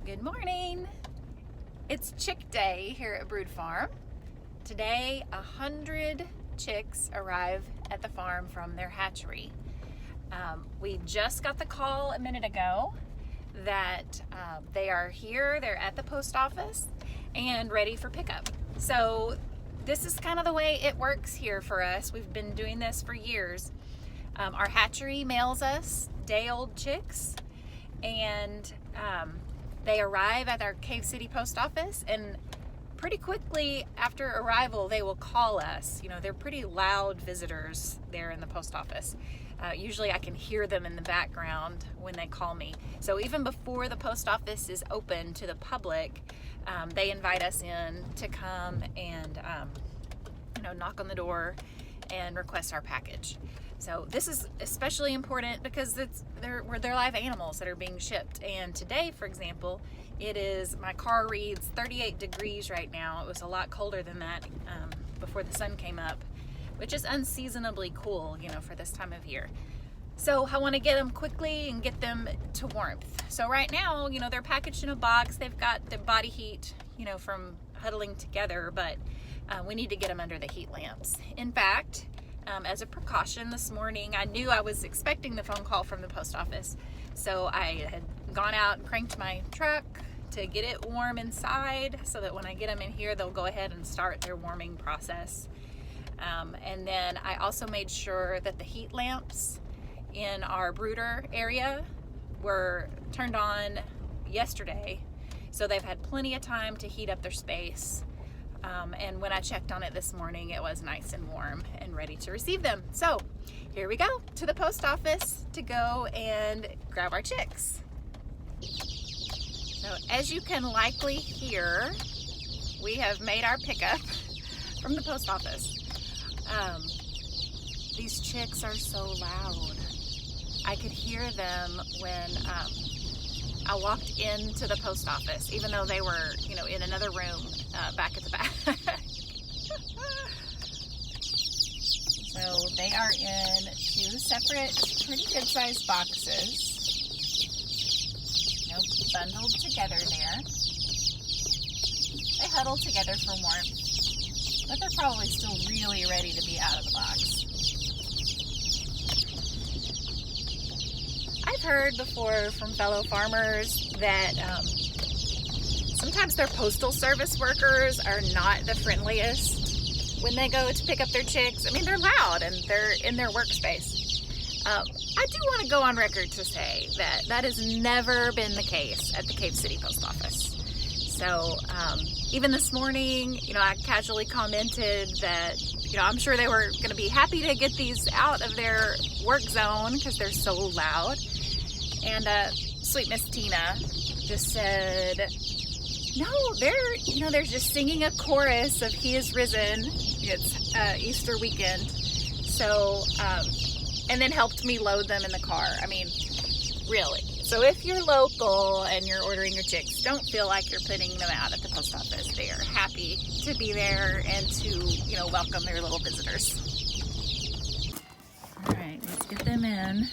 Good morning. It's chick day here at Brood Farm. Today, 100 chicks arrive at the farm from their hatchery. We just got the call a minute ago that they are here, they're at the post office and ready for pickup. So this is kind of the way it works here for us. We've been doing this for years. Our hatchery mails us day-old chicks, and they arrive at our Cave City post office, and pretty quickly after arrival they will call us. You know, they're pretty loud visitors there in the post office. Usually I can hear them in the background when they call me. So even before the post office is open to the public, they invite us in to come and knock on the door and request our package. So this is especially important because they're live animals that are being shipped. And today, for example, my car reads 38 degrees right now. It was a lot colder than that before the sun came up, which is unseasonably cool, for this time of year. So I want to get them quickly and get them to warmth. So right now, they're packaged in a box. They've got the body heat, from huddling together, but we need to get them under the heat lamps. In fact, as a precaution this morning, I knew I was expecting the phone call from the post office. So I had gone out and cranked my truck to get it warm inside so that when I get them in here, they'll go ahead and start their warming process. And then I also made sure that the heat lamps in our brooder area were turned on yesterday. So they've had plenty of time to heat up their space. And when I checked on it this morning, it was nice and warm and ready to receive them. So here we go to the post office to go and grab our chicks. So as you can likely hear, we have made our pickup from the post office. These chicks are so loud. I could hear them when I walked into the post office, even though they were, in another room back at the back. So they are in 2 separate, pretty good-sized boxes. Bundled together there. They huddle together for warmth, but they're probably still really ready to be out of the box. I've heard before from fellow farmers that sometimes their postal service workers are not the friendliest when they go to pick up their chicks. I mean, they're loud and they're in their workspace. I do want to go on record to say that has never been the case at the Cave City post office. So even this morning, I casually commented that, I'm sure they were going to be happy to get these out of their work zone because they're so loud. And sweet Miss Tina just said, no, they're just singing a chorus of He is Risen. It's Easter weekend. So, and then helped me load them in the car. I mean, really. So if you're local and you're ordering your chicks, don't feel like you're putting them out at the post office. They are happy to be there and to, welcome their little visitors. All right, let's get them in.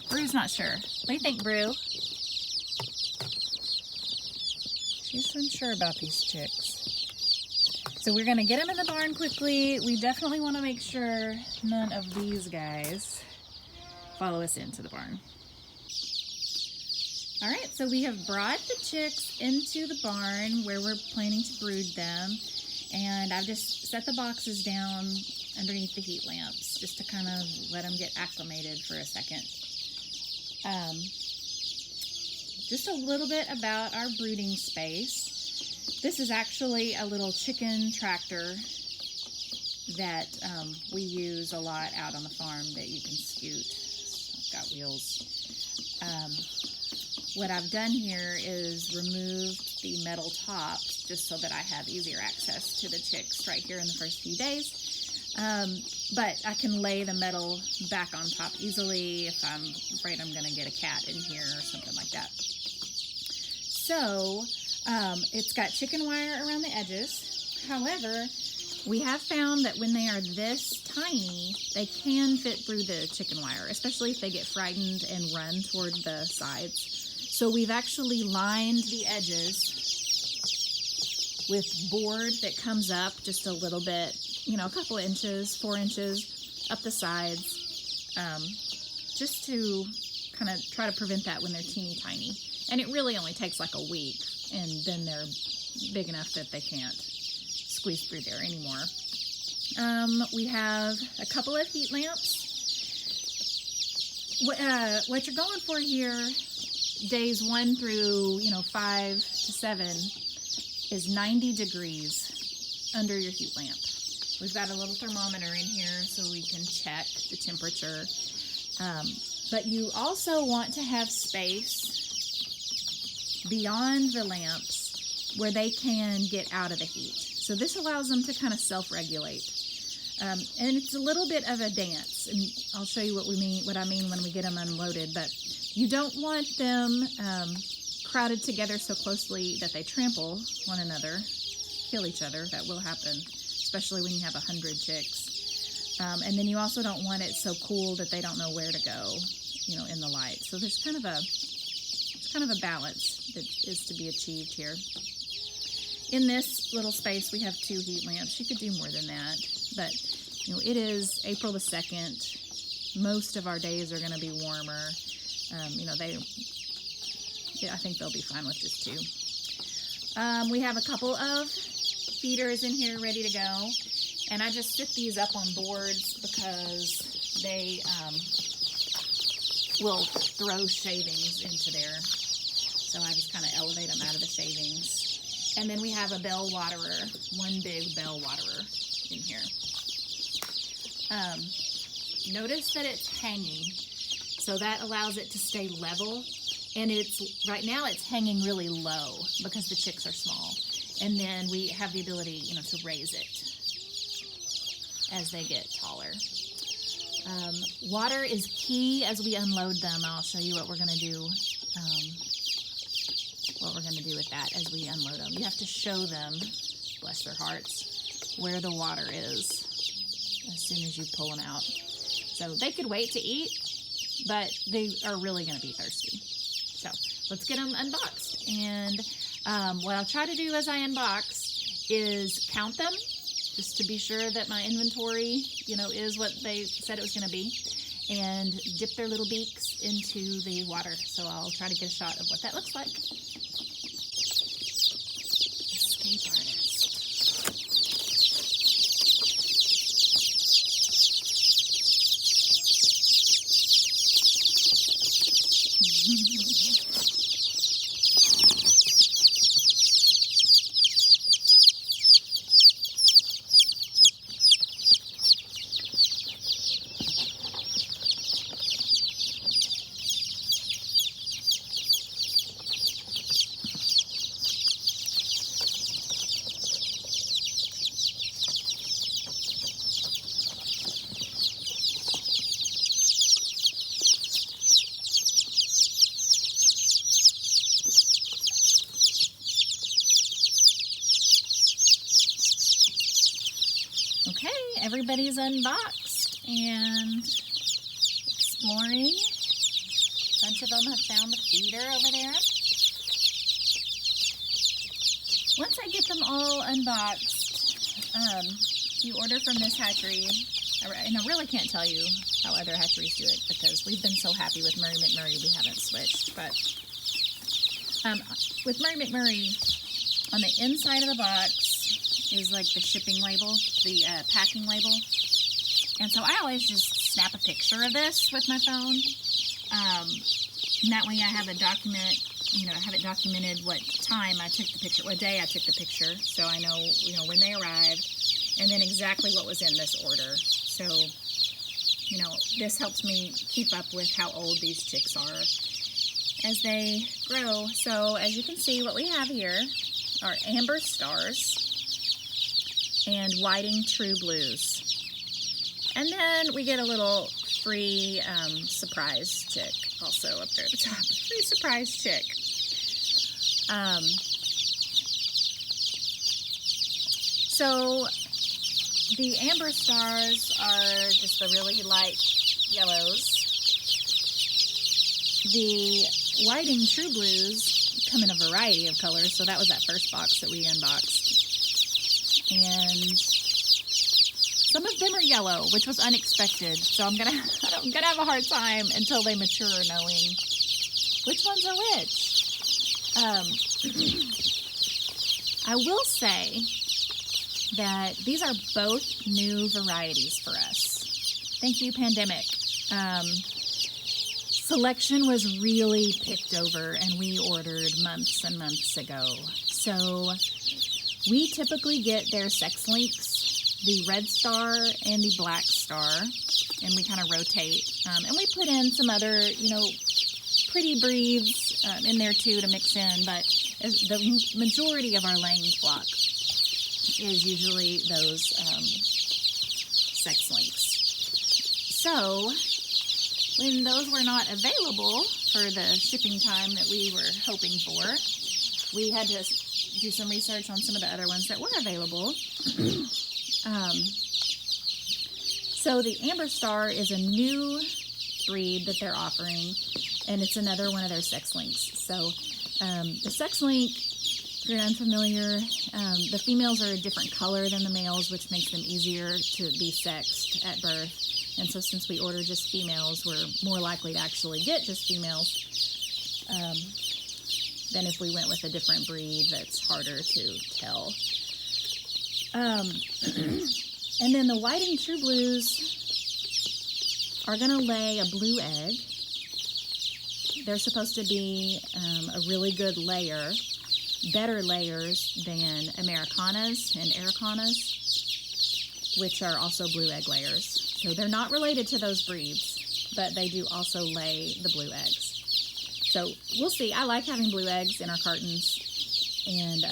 Brew's not sure. What do you think, Brew? She's unsure about these chicks. So we're gonna get them in the barn quickly. We definitely want to make sure none of these guys follow us into the barn. All right, so we have brought the chicks into the barn where we're planning to brood them. And I've just set the boxes down underneath the heat lamps just to kind of let them get acclimated for a second. Just a little bit about our brooding space. This is actually a little chicken tractor that we use a lot out on the farm that you can scoot. It's got wheels. What I've done here is removed the metal tops just so that I have easier access to the chicks right here in the first few days. But I can lay the metal back on top easily if I'm afraid I'm going to get a cat in here or something like that. So it's got chicken wire around the edges. However, we have found that when they are this tiny, they can fit through the chicken wire, especially if they get frightened and run toward the sides. So we've actually lined the edges with board that comes up just a little bit, you know, a couple inches, 4 inches up the sides, just to kind of try to prevent that when they're teeny tiny. And it really only takes like a week, and then they're big enough that they can't squeeze through there anymore. We have a couple of heat lamps. What you're going for here, days 1 through 5 to 7, is 90 degrees under your heat lamp. We've got a little thermometer in here so we can check the temperature. But you also want to have space beyond the lamps where they can get out of the heat. So this allows them to kind of self-regulate. And it's a little bit of a dance, and I'll show you what I mean when we get them unloaded. But you don't want them crowded together so closely that they trample one another, kill each other. That will happen, especially when you have 100 chicks. And then you also don't want it so cool that they don't know where to go, in the light. So there's kind of a balance that is to be achieved here. In this little space, we have 2 heat lamps. You could do more than that, but it is April the 2nd. Most of our days are going to be warmer. I think they'll be fine with just 2. We have a couple of feeders in here ready to go, and I just sit these up on boards because they will throw shavings into there. So I just kind of elevate them out of the shavings. And then we have a bell waterer, one big bell waterer in here. Notice that it's hanging, so that allows it to stay level. And right now it's hanging really low because the chicks are small. And then we have the ability, to raise it as they get taller. Water is key as we unload them. I'll show you what we're going to do. With that as we unload them. You have to show them, bless their hearts, where the water is as soon as you pull them out. So they could wait to eat, but they are really going to be thirsty. So let's get them unboxed. And what I'll try to do as I unbox is count them, just to be sure that my inventory, is what they said it was going to be, and dip their little beaks into the water. So I'll try to get a shot of what that looks like. Escape artist. Okay, everybody's unboxed and exploring. A bunch of them have found the feeder over there. Once I get them all unboxed, you order from this hatchery, and I really can't tell you how other hatcheries do it because we've been so happy with Murray McMurray we haven't switched. But with Murray McMurray, on the inside of the box is like the shipping label, the packing label. And so I always just snap a picture of this with my phone. And that way I have a document, I have it documented what time I took the picture, what day I took the picture. So I know, when they arrived and then exactly what was in this order. So, this helps me keep up with how old these chicks are as they grow. So as you can see, what we have here are amber stars and whiting true blues. And then we get a little free surprise chick also up there at the top. Free surprise chick. So the amber stars are just the really light yellows. The whiting true blues come in a variety of colors, so that was that first box that we unboxed. And some of them are yellow, which was unexpected, so I'm gonna have a hard time until they mature knowing which ones are which. I will say that these are both new varieties for us. Thank you, pandemic. Selection was really picked over, and we ordered months and months ago. So we typically get their sex links, the red star and the black star, and we kind of rotate. And we put in some other, pretty breeds in there too to mix in, but the majority of our laying flock is usually those sex links. So when those were not available for the shipping time that we were hoping for, we had to do some research on some of the other ones that were available. So the Amber Star is a new breed that they're offering, and it's another one of their sex links. So the sex link, if you're unfamiliar, the females are a different color than the males, which makes them easier to be sexed at birth. And so since we order just females, we're more likely to actually get just females than if we went with a different breed that's harder to tell. And then the whiting true blues are going to lay a blue egg. They're supposed to be a really good layer, better layers than Americanas and Ericanas, which are also blue egg layers. So they're not related to those breeds, but they do also lay the blue eggs. So we'll see. I like having blue eggs in our cartons, and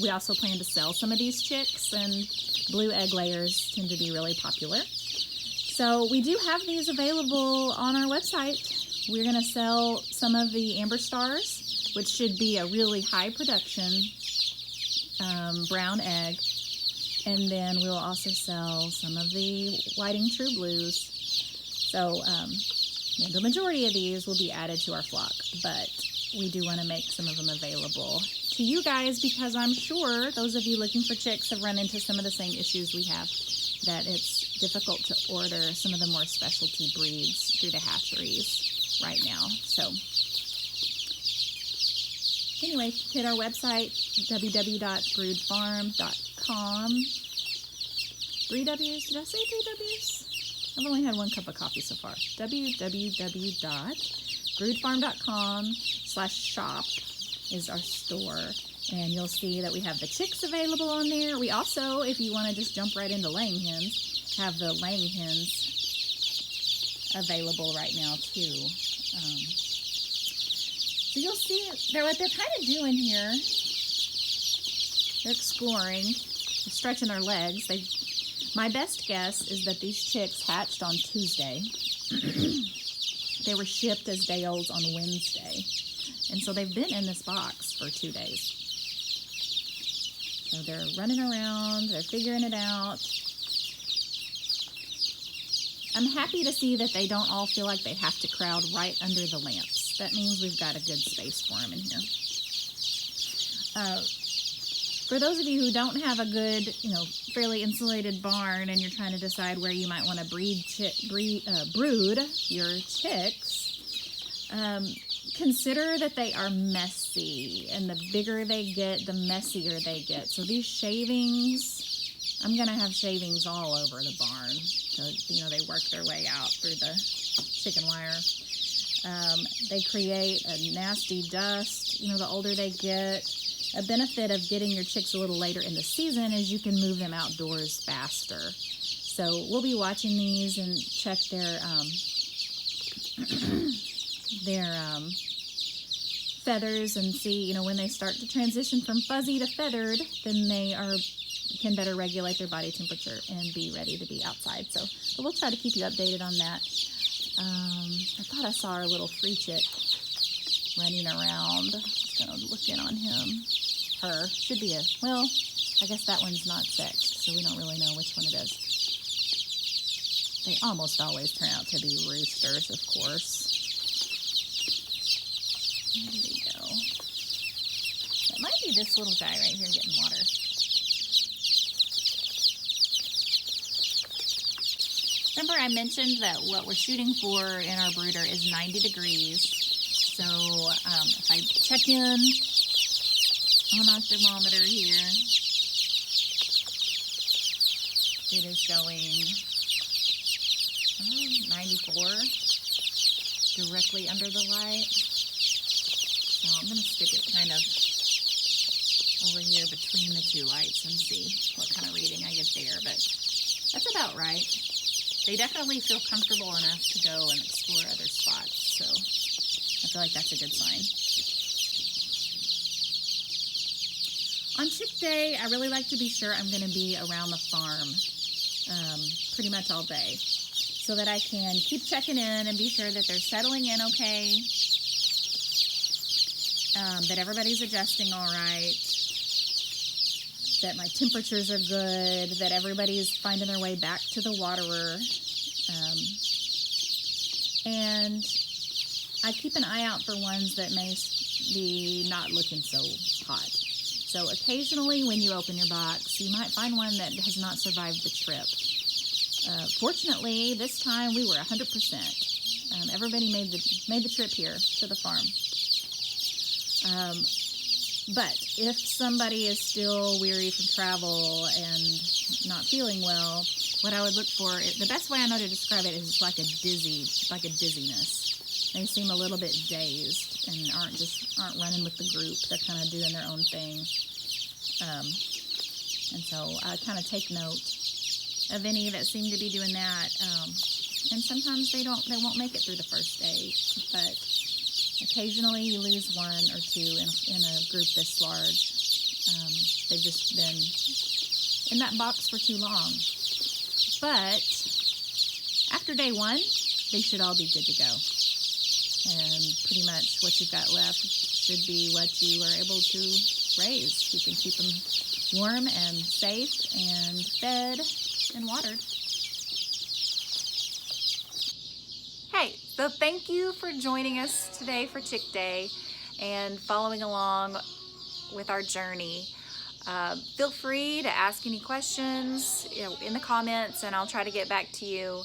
we also plan to sell some of these chicks, and blue egg layers tend to be really popular. So we do have these available on our website. We're going to sell some of the Amber Stars, which should be a really high production brown egg. And then we'll also sell some of the whiting true blues. So the majority of these will be added to our flock, but we do want to make some of them available to you guys, because I'm sure those of you looking for chicks have run into some of the same issues we have, that it's difficult to order some of the more specialty breeds through the hatcheries right now. So anyway, hit our website, www.broodfarm.com. 3 W's? Did I say 3 W's? I've only had one cup of coffee so far. www.broodfarm.com/shop is our store. And you'll see that we have the chicks available on there. We also, if you want to just jump right into laying hens, have the laying hens available right now too. So you'll see what they're kind of doing here. They're exploring, they're stretching their legs. My best guess is that these chicks hatched on Tuesday. They were shipped as day olds on Wednesday. And so they've been in this box for 2 days. So they're running around, they're figuring it out. I'm happy to see that they don't all feel like they have to crowd right under the lamps. That means we've got a good space for them in here. For those of you who don't have a good, fairly insulated barn, and you're trying to decide where you might want to brood your chicks, consider that they are messy, and the bigger they get, the messier they get. So these shavings, I'm going to have shavings all over the barn. So, they work their way out through the chicken wire. They create a nasty dust, the older they get. A benefit of getting your chicks a little later in the season is you can move them outdoors faster. So we'll be watching these and check their feathers and see, when they start to transition from fuzzy to feathered, then they can better regulate their body temperature and be ready to be outside. So but we'll try to keep you updated on that. I thought I saw our little free chick running around. Just gonna look in on him. Her. Should be I guess that one's not sexed, so we don't really know which one it is. They almost always turn out to be roosters, of course. Where did he go? It might be this little guy right here getting water. Remember I mentioned that what we're shooting for in our brooder is 90 degrees. So if I check in on our thermometer here, it is showing 94 directly under the light. So I'm going to stick it kind of over here between the two lights and see what kind of reading I get there. But that's about right. They definitely feel comfortable enough to go and explore other spots. So I feel like that's a good sign. On chick day, I really like to be sure I'm going to be around the farm pretty much all day, so that I can keep checking in and be sure that they're settling in okay, that everybody's adjusting all right, that my temperatures are good, that everybody's finding their way back to the waterer, and I keep an eye out for ones that may be not looking so hot. So occasionally when you open your box, you might find one that has not survived the trip. Fortunately, this time we were 100%. Everybody made the trip here to the farm. But if somebody is still weary from travel and not feeling well, what I would look for, the best way I know to describe it is like a dizziness. They seem a little bit dazed and aren't running with the group. They're kind of doing their own thing. And so I kind of take note of any that seem to be doing that. And sometimes they won't make it through the first day, but occasionally you lose one or two in a group this large. They've just been in that box for too long. But after day one, they should all be good to go. And pretty much what you've got left should be what you are able to raise. You can keep them warm and safe and fed and watered. Hey, so thank you for joining us today for Chick Day and following along with our journey. Feel free to ask any questions in the comments, and I'll try to get back to you.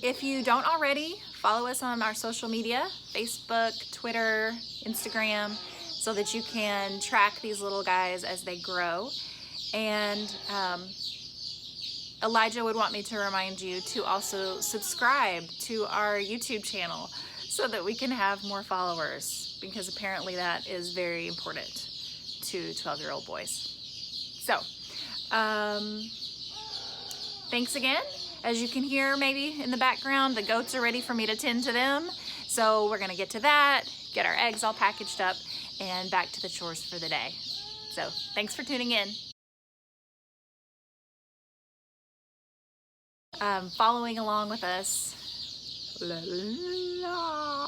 If you don't already, follow us on our social media, Facebook, Twitter, Instagram, so that you can track these little guys as they grow. And Elijah would want me to remind you to also subscribe to our YouTube channel so that we can have more followers, because apparently that is very important to 12-year-old boys. So, thanks again. As you can hear maybe in the background, the goats are ready for me to tend to them. So we're gonna get to that, get our eggs all packaged up, and back to the chores for the day. So thanks for tuning in. Following along with us. La, la, la.